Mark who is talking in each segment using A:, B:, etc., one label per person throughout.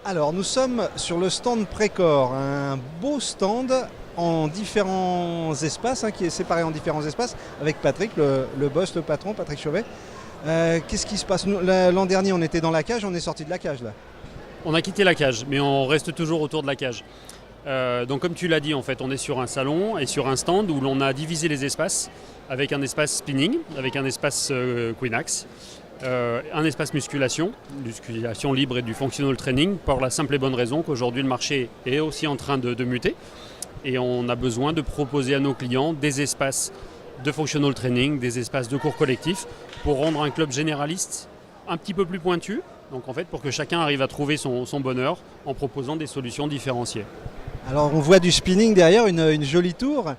A: Alors, nous sommes sur le stand Précor, un beau stand en différents espaces, qui est séparé en différents espaces, avec Patrick, le boss, le patron, Patrick Chauvet. Qu'est-ce qui se passe? L'an dernier, on était dans la cage, on est sorti de la cage là.
B: On a quitté la cage, mais on reste toujours autour de la cage. Donc comme tu l'as dit, en fait, on est sur un salon et sur un stand où l'on a divisé les espaces avec un espace spinning, avec un espace Queenax, un espace musculation libre et du functional training, pour la simple et bonne raison qu'aujourd'hui le marché est aussi en train de muter et on a besoin de proposer à nos clients des espaces de functional training, des espaces de cours collectifs pour rendre un club généraliste un petit peu plus pointu, donc en fait pour que chacun arrive à trouver son bonheur en proposant des solutions différenciées.
A: Alors on voit du spinning derrière, une jolie tour.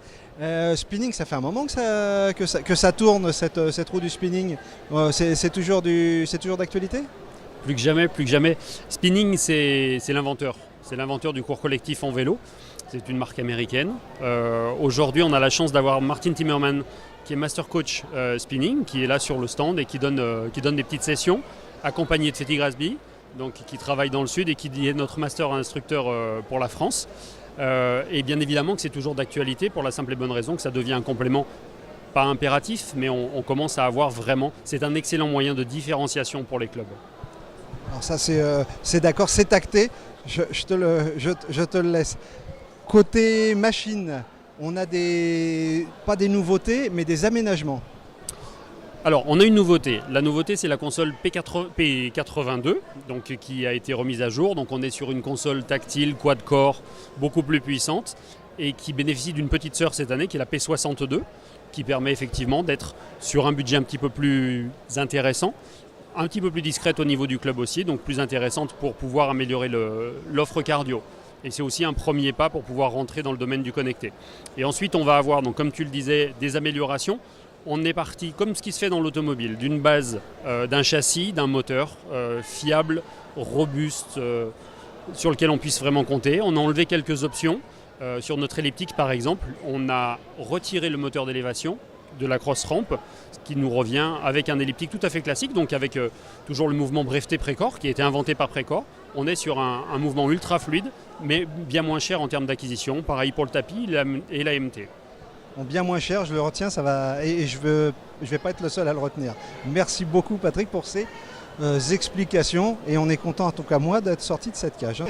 A: Spinning, ça fait un moment que ça tourne, cette roue du spinning. C'est toujours d'actualité?
B: Plus que jamais, plus que jamais. Spinning, c'est l'inventeur. C'est l'inventeur du cours collectif en vélo. C'est une marque américaine. Aujourd'hui, on a la chance d'avoir Martin Timmerman, qui est master coach spinning, qui est là sur le stand et qui donne des petites sessions, accompagné de Fetty Grasby, donc qui travaille dans le sud et qui est notre master instructeur pour la France. Et bien évidemment que c'est toujours d'actualité pour la simple et bonne raison que ça devient un complément, pas impératif, mais on commence à avoir vraiment, c'est un excellent moyen de différenciation pour les clubs.
A: Alors ça c'est d'accord, c'est acté, je te le laisse. Côté machine, on a pas des nouveautés, mais des aménagements.
B: Alors, on a une nouveauté. La nouveauté, c'est la console P82, donc, qui a été remise à jour. Donc, on est sur une console tactile, quad-core, beaucoup plus puissante et qui bénéficie d'une petite sœur cette année, qui est la P62, qui permet effectivement d'être sur un budget un petit peu plus intéressant, un petit peu plus discrète au niveau du club aussi, donc plus intéressante pour pouvoir améliorer l'offre cardio. Et c'est aussi un premier pas pour pouvoir rentrer dans le domaine du connecté. Et ensuite, on va avoir, donc, comme tu le disais, des améliorations. On est parti, comme ce qui se fait dans l'automobile, d'une base d'un châssis, d'un moteur fiable, robuste, sur lequel on puisse vraiment compter. On a enlevé quelques options. Sur notre elliptique, par exemple, on a retiré le moteur d'élévation de la cross-ramp, ce qui nous revient avec un elliptique tout à fait classique, donc avec toujours le mouvement breveté Précor, qui a été inventé par Précor. On est sur un mouvement ultra fluide, mais bien moins cher en termes d'acquisition. Pareil pour le tapis et la MT.
A: Bien moins cher, je le retiens, ça va, et je vais pas être le seul à le retenir. Merci beaucoup Patrick pour ces explications et on est content, en tout cas moi, d'être sorti de cette cage.